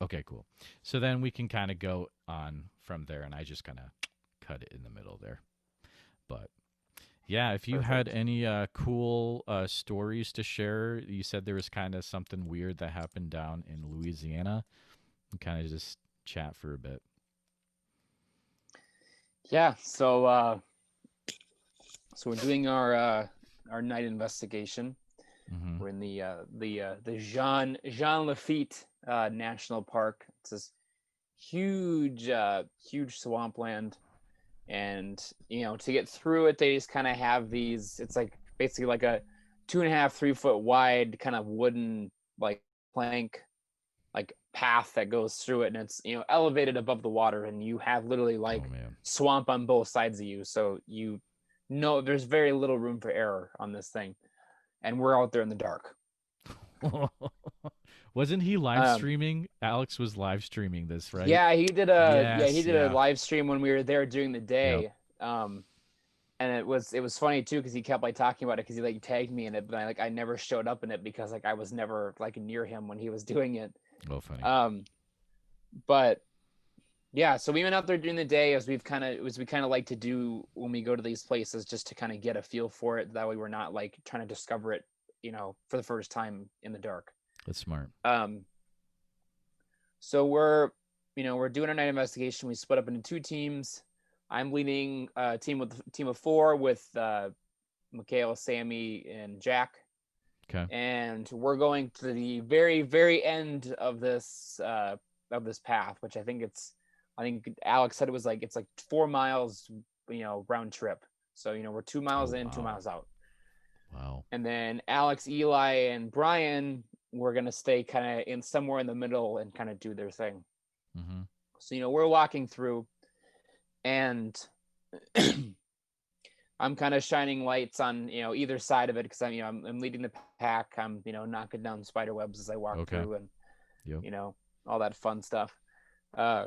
Okay, cool. So then we can kind of go on from there, and I just kind of cut it in the middle there. But yeah, if you had Perfect. any cool stories to share, you said there was kind of something weird that happened down in Louisiana. And kind of just chat for a bit. Yeah. So we're doing our night investigation. Mm-hmm. We're in the Jean Lafitte National Park. It's this huge swampland, and to get through it, they just kind of have these. It's like basically like a 2.5 3 foot wide kind of wooden like plank like path that goes through it, and it's elevated above the water, and you have literally Oh like man. swamp on both sides of you, so you know there's very little room for error on this thing, and we're out there in the dark. Wasn't he live um streaming? Alex was live streaming this, right? he Yes. did a Yeah. live stream when we were there during the Yep. day. And it was funny too because he kept like talking about it because he like tagged me in it, but I never showed up in it because like I was never like near him when he was doing it. Oh, funny. um but Yeah, so we went out there during the day as we kind of like to do when we go to these places, just to kind of get a feel for it. That way we're not like trying to discover it, for the first time in the dark. That's smart. Um, so we're doing our night investigation. We split up into two teams. I'm leading a team of four with Mikhail, Sammy, and Jack, Okay. and we're going to the very very end of this path, which I think Alex said it's like 4 miles, round trip. So we're 2 miles Oh in, two wow. miles out, Wow. and then Alex, Eli, and Brian we're gonna stay kind of in somewhere in the middle and kind of do their thing. Mm-hmm. So we're walking through, and I'm kind of shining lights on either side of it because I'm leading the pack. I'm knocking down spider webs as I walk Okay. through, and Yep. you know all that fun stuff. Uh,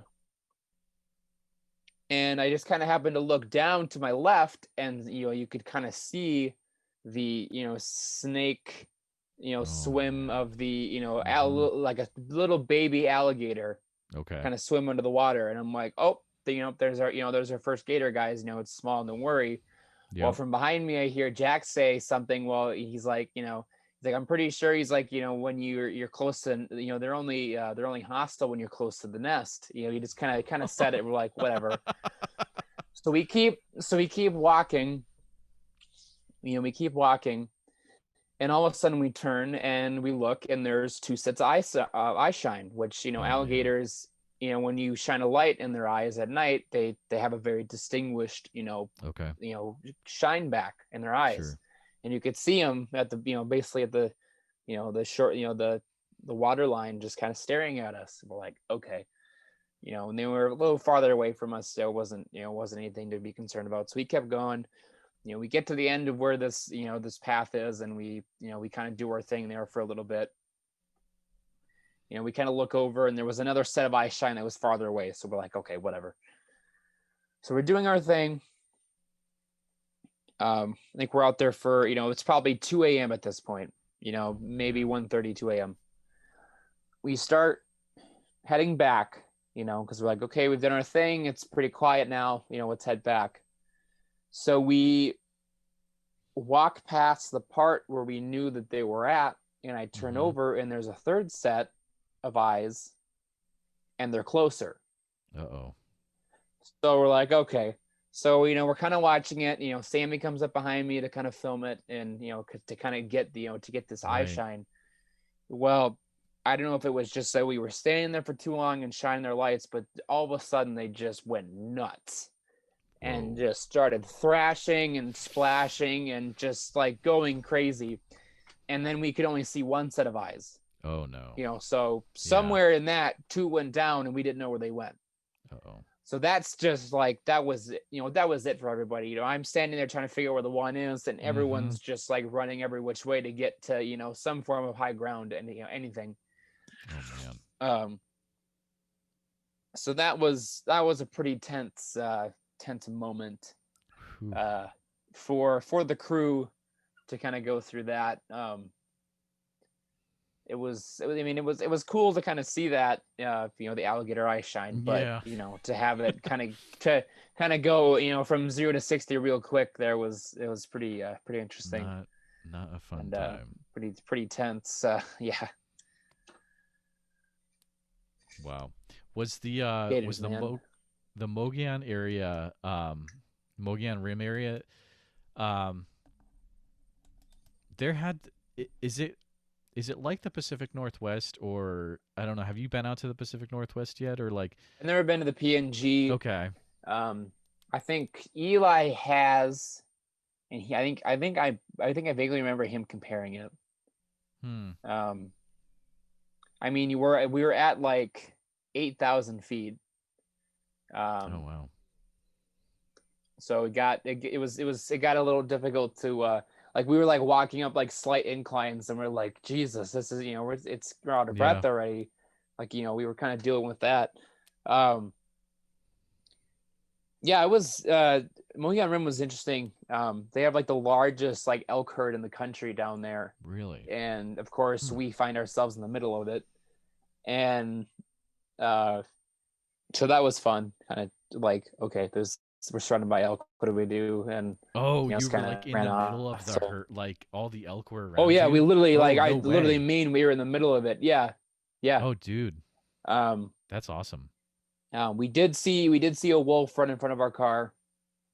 and I just kind of happened to look down to my left, and you could kind of see the snake Oh swim man. of the Mm-hmm. like a little baby alligator Okay. kind of swim under the water, and I'm like, oh, there's our first gator, guys. It's small, don't worry. Well, Yep. from behind me, I hear Jack say something. Well, he's like, I'm pretty sure he's like, when you're close to, they're only hostile when you're close to the nest. He just kind of said it. We're like, whatever. So we keep walking. We keep walking, and all of a sudden we turn and we look, and there's two sets of eye shine, which Oh man. alligators. When you shine a light in their eyes at night, they have a very distinguished, Okay. you know shine back in their eyes, Sure. and you could see them at the basically at the the short the water line, just kind of staring at us. We're like, okay. And they were a little farther away from us, so it wasn't anything to be concerned about. So we kept going. We get to the end of where this path is, and we kind of do our thing there for a little bit. We kind of look over, and there was another set of eye shine that was farther away, so we're like, okay, whatever. So we're doing our thing. I think we're out there for it's probably 2 a.m. at this point. Oh Maybe man. 1:30, 2 a.m. We start heading back. Because we're like, okay, we've done our thing. It's pretty quiet now. Let's head back. So we walk past the part where we knew that they were at, and I turn Mm-hmm. over, and there's a third set of eyes, and they're closer. Uh-oh. So we're like, okay. So we're kind of watching it. Sammy comes up behind me to kind of film it, and to kind of get to get this eye Right. shine. Well, I don't know if it was just that we were standing there for too long and shining their lights, but all of a sudden they just went nuts and Whoa. just started thrashing and splashing and just like going crazy. And then we could only see one set of eyes. Oh no. So Yeah. somewhere in that, two went down and we didn't know where they went. Uh-oh. So that's just like that was it for everybody. I'm standing there trying to figure out where the one is, and Mm-hmm. everyone's just like running every which way to get to some form of high ground, and anything. Oh man. Um, so that was a pretty tense moment Whew. uh, for the crew to kind of go through that. I mean, it was cool to kind of see that, the alligator eye shine, but Yeah. to have it kind of go, from 0 to 60 real quick, it was pretty interesting Not not a fun and time. pretty tense. Yeah, Wow. Was gators, man. the Mogollon area, Mogollon Rim area, um, there had is it like the Pacific Northwest, or I don't know, have you been out to the Pacific Northwest yet, or like I've never been to the PNG. okay. Um, I think Eli has, and I think I vaguely remember him comparing it. Hmm. Um, I mean, we were at like 8,000 feet. Oh Um, wow. so it got a little difficult to like we were like walking up like slight inclines and we're like, Jesus, this is we're out of Yeah. breath already. Like, we were kind of dealing with that. Um, yeah, it was Mohican Rim was interesting. They have like the largest like elk herd in the country down there. Really? And of course Hmm. we find ourselves in the middle of it. And uh so that was fun. Kind of like, okay, there's we're surrounded by elk. What do we do? And Oh, just you were kind like of in ran the middle off. of the So, herd, like all the elk were oh around yeah, we you? literally Oh, like no I literally way. mean we were in the middle of it. Yeah, yeah. Oh, dude. Um, That's awesome. we did see a wolf run in front of our car,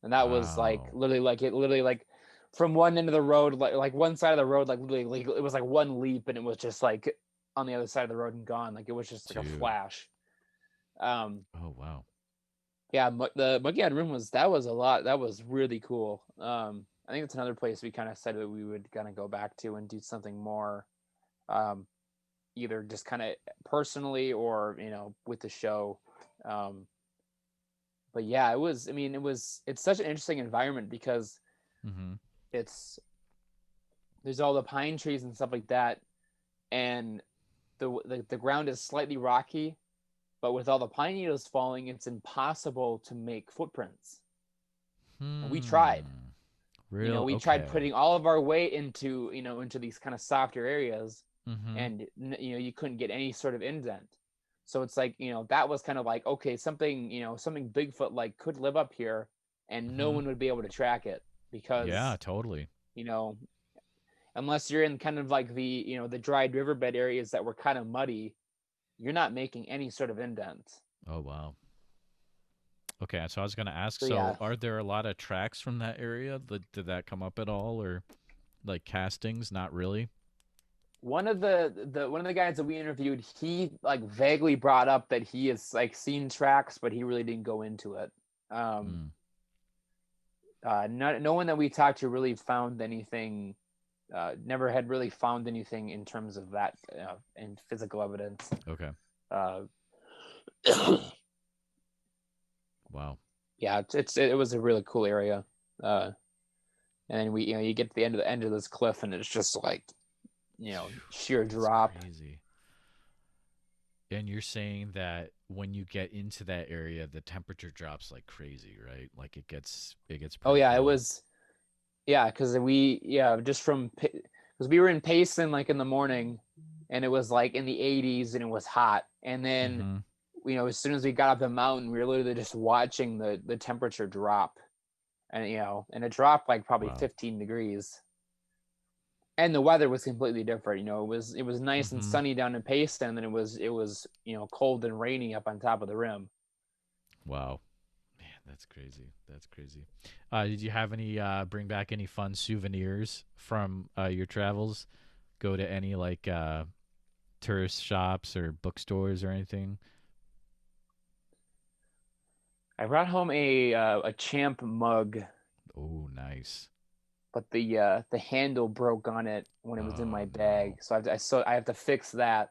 and that was like Wow. literally like from one end of the road, like one side of the road, like literally like, it was like one leap, and it was just like on the other side of the road and gone. Like it was just like a Dude. flash. Um, Oh, wow. yeah, the Monkey Island Room was a lot. That was really cool. I think it's another place we kind of said that we would kind of go back to and do something more, um, either just kind of personally or with the show. Um, but yeah, it was. I mean, it's such an interesting environment because Mhm. it's there's all the pine trees and stuff like that, and the ground is slightly rocky, but with all the pine needles falling, it's impossible to make footprints. And we tried. Hmm. Real We tried okay. putting all of our weight into into these kind of softer areas, Mhm. and you couldn't get any sort of indent. So it's like, that was kind of like, okay, something, something Bigfoot like could live up here, and no Mhm. one would be able to track it Yeah, because totally. you know unless you're in kind of like the the dried riverbed areas that were kind of muddy, you're not making any sort of indent. Oh, wow. Okay, so I was going to ask, So so yeah, are there a lot of tracks from that area? Did that come up at all, or like castings? Not really. one of the guys that we interviewed, he like vaguely brought up that he has like seen tracks, but he really didn't go into it. um Mm. no one that we talked to really found anything, never had really found anything in terms of that, in physical evidence. Okay. uh Wow. yeah, it was a really cool area. uh and then we you get to the end of this cliff, and it's just like, sheer That's drop. crazy. And you're saying that when you get into that area, the temperature drops like crazy, right? Like it gets Oh pretty yeah, it cold. was. Yeah, because just from because we were in Payson like in the morning, and it was like in the 80s and it was hot, and then Mhm. as soon as we got up the mountain, we were literally just watching the temperature drop, and and it dropped like probably Wow. 15 degrees, and the weather was completely different. It was nice and Mhm. sunny down in Payson, and then it was cold and rainy up on top of the rim. Wow. Man, that's crazy. That's crazy. Did you have any bring back any fun souvenirs from your travels? Go to any like tourist shops or bookstores or anything? I brought home a champ mug, Oh, nice. but the handle broke on it when it was in Oh my no. bag, so I have to fix that.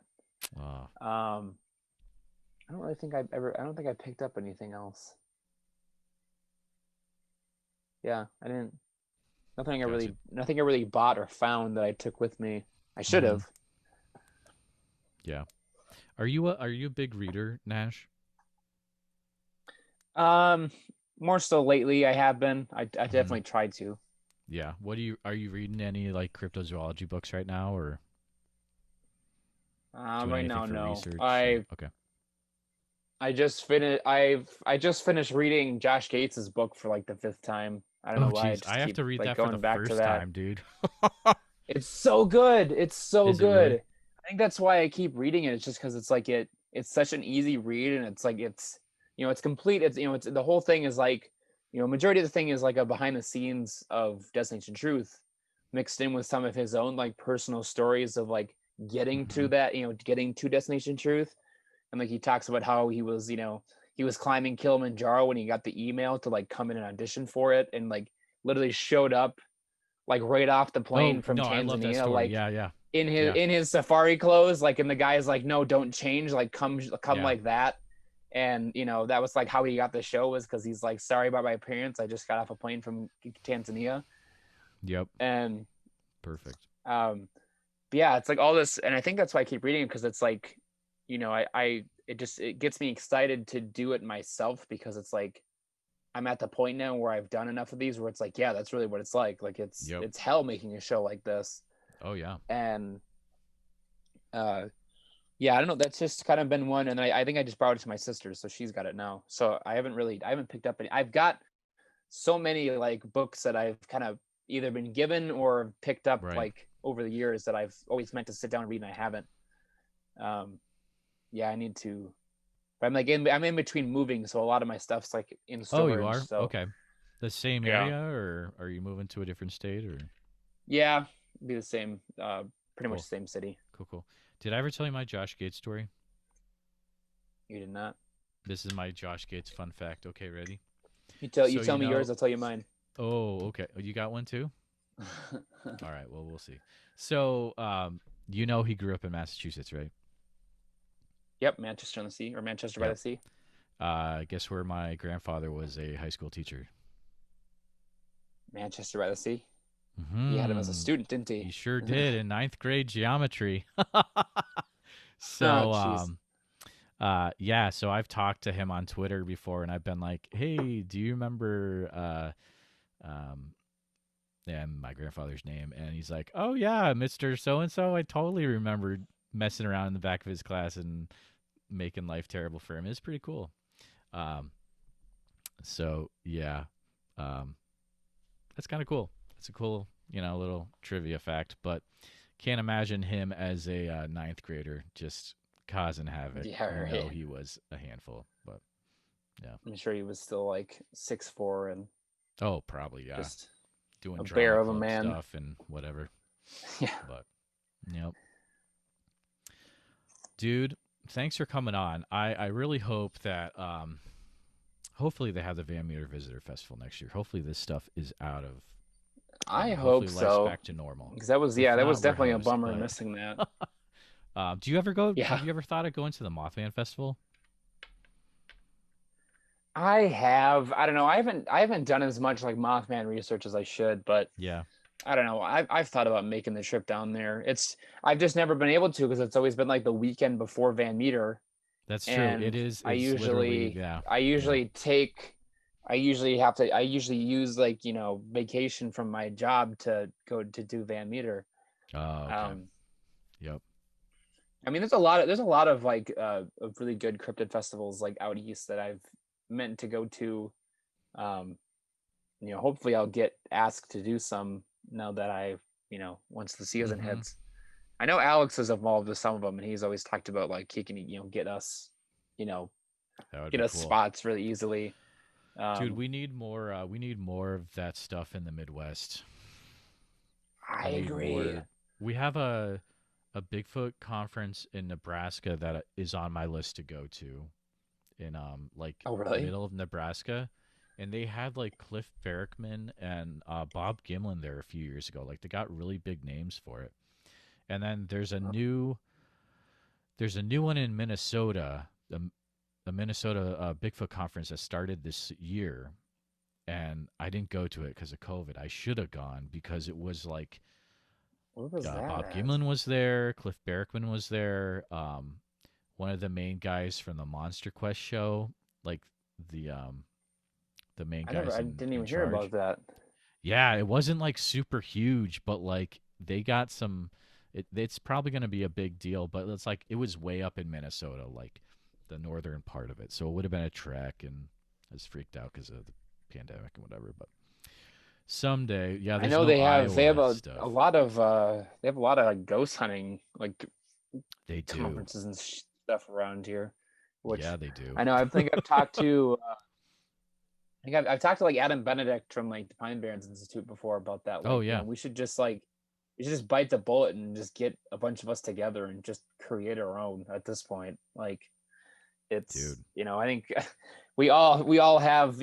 Oh, um I don't think I picked up anything else. Yeah, I didn't. gotcha. Nothing I really bought or found that I took with me. I should Mhm. have. Yeah. Are you a big reader, Nash? um More so lately, I have been. I Mhm. definitely tried to. Yeah. What are you reading any like cryptozoology books right now or Doing Right anything now, for no. research? Okay. I just finished reading Josh Gates's book for like the fifth time. I don't know Oh, why. I geez, just I have keep to read like that for the going back to first that. time, dude. It's so good. It's so Is it really? good. I think that's why I keep reading it. It's just because it's like it's such an easy read, and it's like it's complete. It's it's the whole thing is like majority of the thing is like a behind the scenes of Destination Truth, mixed in with some of his own like personal stories of like getting to Hmm. that getting to Destination Truth, and like he talks about how he was climbing Kilimanjaro when he got the email to like come in and audition for it, and like literally showed up like right off the Oh plane from no, I love that Tanzania, story. like Yeah, yeah, in yeah, his safari clothes, like, and the guy's like, no, don't change, like come yeah. like that. And that was like how he got the show, was because he's like, sorry about my appearance, I just got off a plane from Tanzania. Yep. And Perfect. but yeah, it's like all this, and I think that's why I keep reading, because it's like, I it gets me excited to do it myself, because it's like I'm at the point now where I've done enough of these where it's like, yeah, that's really what it's like. Like Yep. it's hell making a show like this. Oh yeah. And uh yeah, I don't know. That's just kind of been one, and I think I just brought it to my sister, so she's got it now. So I haven't picked up any. I've got so many like books that I've kind of either been given or picked up Right. like over the years that I've always meant to sit down and read, and I haven't. Um, yeah, I need to. But I'm in between moving, so a lot of my stuff's like in Oh, you storage. are? So Okay. The same yeah, area, or are you moving to a different state, or? yeah, be the same. Pretty much Cool. the same city. Cool, cool. Did I ever tell you my Josh Gates story? You did not. This is my Josh Gates fun fact. Okay, ready? You So tell me yours, I'll tell you mine. oh, okay. Oh, you got one too? All right. Well, we'll see. So, he grew up in Massachusetts, right? Yep, Manchester on the Sea, or Manchester by Yep. the Sea. Guess where my grandfather was a high school teacher. Manchester by the Sea. He had him as a Hmm. student, didn't he? He sure did in ninth grade geometry. Oh, so, jeez. yeah. So I've talked to him on Twitter before, and I've been like, "Hey, do you remember yeah, my grandfather's name?" And he's like, "Oh yeah, Mister So and So. I totally remember messing around in the back of his class and making life terrible for him. It's pretty cool." Um, so yeah, um, that's kind of cool. It's a cool, little trivia fact. But can't imagine him as a ninth grader just causing havoc. Yeah, right. He was a handful. But yeah. I'm sure he was still like 6'4" and Oh, probably yeah. just Doing a drama bear of a club man. stuff and whatever. Yeah. But yep. Dude, thanks for coming on. I really hope that hopefully they have the Van Meter Visitor Festival next year. Hopefully this stuff is out of I hopefully hope life's so. back to normal. Because that was, If yeah, that was not, we're definitely a hosed. bummer But missing that. do you ever go? Yeah. Have you ever thought of going to the Mothman Festival? I have. I don't know. I haven't done as much like Mothman research as I should, but Yeah, I don't know. I've thought about making the trip down there. I've just never been able to, because it's always been like the weekend before Van Meter, that's true. It and is. I It's literally usually yeah, I yeah. usually take I usually use like vacation from my job to go to do Van Meter. Oh, okay. Um, Yep. I mean, there's a lot of like of really good cryptid festivals like out east that I've meant to go to. Um, hopefully I'll get asked to do some now that once the season Mm-hmm. hits. I know Alex is involved with some of them, and he's always talked about like he can you know That would get be us cool. spots really easily. Dude, Um, we need more. We need more of that stuff in the Midwest. I We need agree. more. We have a Bigfoot conference in Nebraska that is on my list to go to in like Oh, really? middle of Nebraska, and they had like Cliff Barrickman and Bob Gimlin there a few years ago. Like they got really big names for it. And then there's a new one in Minnesota, the Minnesota Bigfoot conference that started this year, and I didn't go to it because of COVID. I should have gone because it was like Where was that Bob at? Gimlin was there, Cliff Barrickman was there, one of the main guys from the Monster Quest show, like the um, the main guys I in didn't even hear about charge. that. Yeah, it wasn't like super huge, but like they got some. It's probably going to be a big deal, but it's like it was way up in Minnesota, like the northern part of it. So it would have been a trek, and I was freaked out because of the pandemic and whatever. But someday, yeah, I there's know no they have Iowa a stuff. lot of they have a lot of like ghost hunting like They do. conferences and stuff around here, Yeah, which they do. I know. I think I've talked to. I think I've talked to like Adam Benedict from like the Pine Barrens Institute before about that. Oh Like, yeah, we should just like we should just bite the bullet and just get a bunch of us together and just create our own at this point. Like, it's dude. I think we all have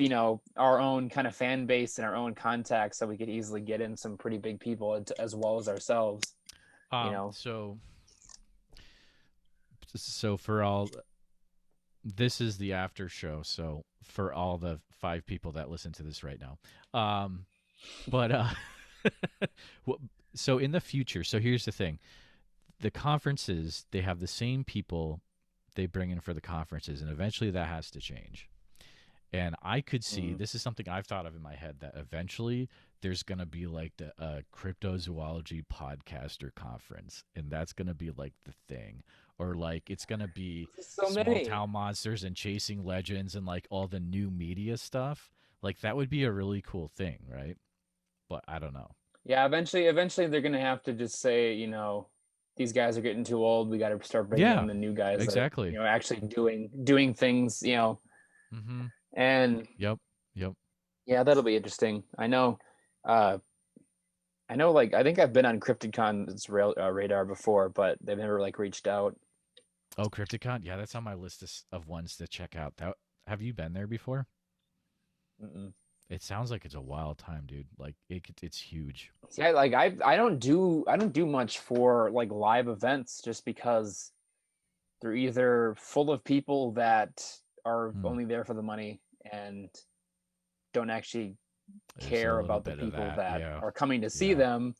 our own kind of fan base and our own contacts, so we could easily get in some pretty big people as well as ourselves. You know, So for all, this is the after show. So for all the 5 people that listen to this right now, but so in the future, so here's the thing: the conferences, they have the same people they bring in for the conferences, and eventually that has to change. And I could see, mm, this is something I've thought of in my head, that eventually there's gonna be like the cryptozoology podcaster conference, and that's gonna be like the thing, or like it's gonna be so small many. town monsters and chasing legends and like all the new media stuff. Like that would be a really cool thing, right? But I don't know. Yeah, eventually they're gonna have to just say, these guys are getting too old. We got to start bringing in Yeah, the new guys that are, exactly. actually doing things. Mm-hmm. And Yep. Yep. yeah, that'll be interesting. Uh, I know, like I think I've been on CryptidCon's radar before, but they've never like reached out. Oh, Crypticon. Yeah, that's on my list of ones to check out. That, have you been there before? Mm-mm. It sounds like it's a wild time, dude. Like it's huge. See, I don't do much for like live events just because they're either full of people that are Hmm. only there for the money and don't actually There's a care little about the bit of people that. that Yeah. are coming to see Yeah.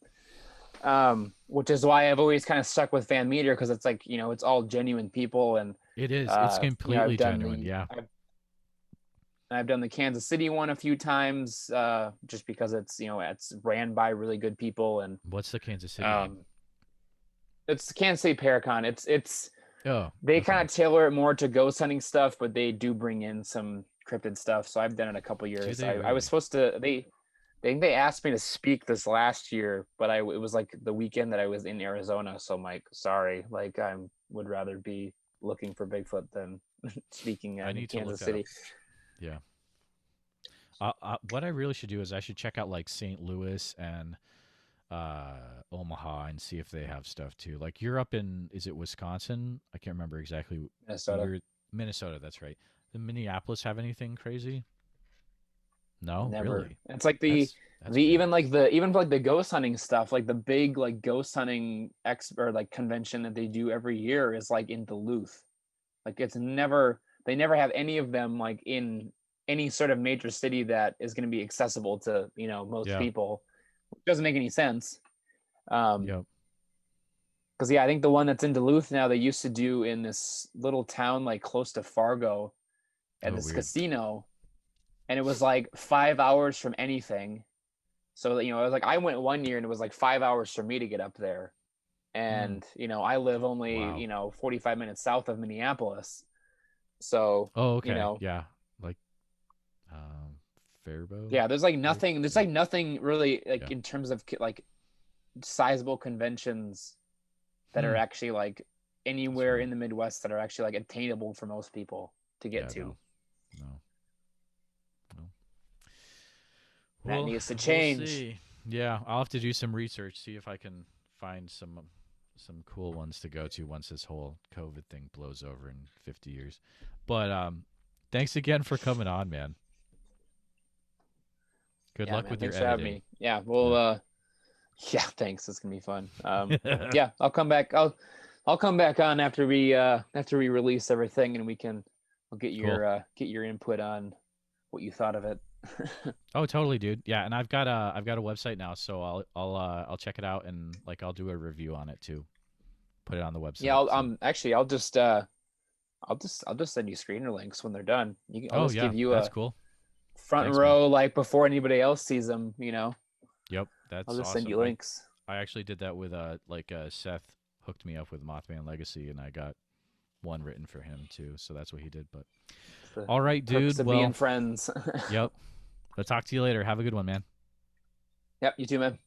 them. Which is why I've always kind of stuck with fan media, because it's like, it's all genuine people. And It is. It's I've completely done genuine. the Yeah. I've done the Kansas City one a few times, just because it's ran by really good people. And What's the Kansas City one? um, it's Kansas City Paracon. It's Oh, they kind okay. of tailor it more to ghost hunting stuff, but they do bring in some cryptid stuff. So I've done it a couple Do years. they I was really? supposed to they asked me to speak this last year, but it was like the weekend that I was in Arizona. So I'm like, sorry, like I would rather be looking for Bigfoot than speaking I in need to look Kansas that up. City. Yeah. What I really should do is I should check out like St. Louis and Omaha and see if they have stuff too. Like you're up in, is it Wisconsin? I can't remember exactly. Minnesota. You're Minnesota. That's right. Did Minneapolis have anything crazy? No, Never. really. It's like That's the big. even like the ghost hunting stuff, like the big like ghost hunting or like convention that they do every year is like in Duluth. Like they never have any of them like in any sort of major city that is going to be accessible to, most Yeah. people. It doesn't make any sense. Um, Yep. because yeah, I think the one that's in Duluth now, they used to do in this little town like close to Fargo at Oh, this weird. casino, and it was like 5 hours from anything. So it was like I went one year and it was like 5 hours for me to get up there. Hmm. And I live only, Wow. 45 minutes south of Minneapolis. So, Oh, okay. Yeah. Like Faribault. yeah, there's like Fair. nothing, Yeah. really like Yeah. in terms of like sizable conventions that are Hmm. actually like That's anywhere weird. in the Midwest that are actually like attainable for most people to get Yeah. to. No. No. No. That Well, needs to we'll change. see. Yeah, I'll have to do some research, see if I can find some cool ones to go to once this whole COVID thing blows over in 50 years. But thanks again for coming on, man. Good Yeah, luck man. with your Thanks for having editing. me. Yeah, well, Yeah. yeah, thanks. It's gonna be fun. Yeah, I'll come back. I'll come back on after we release everything, and I'll Cool. get your input on what you thought of it. Oh, totally, dude. Yeah, and I've got a website now, so I'll check it out, and like I'll do a review on it too. Put it on the Yeah, website. So. actually I'll just send you screener links when they're done. I'll Oh just yeah, give you that's a cool. front Thanks, man. row like before anybody else sees them. Yep, I'll that's just send awesome. you links. I actually did that with Seth hooked me up with Mothman Legacy, and I got one written for him too. So that's what he did. But It's the all right, purpose dude. of being Well, friends. yep. I'll talk to you later. Have a good one, man. Yep, you too, man.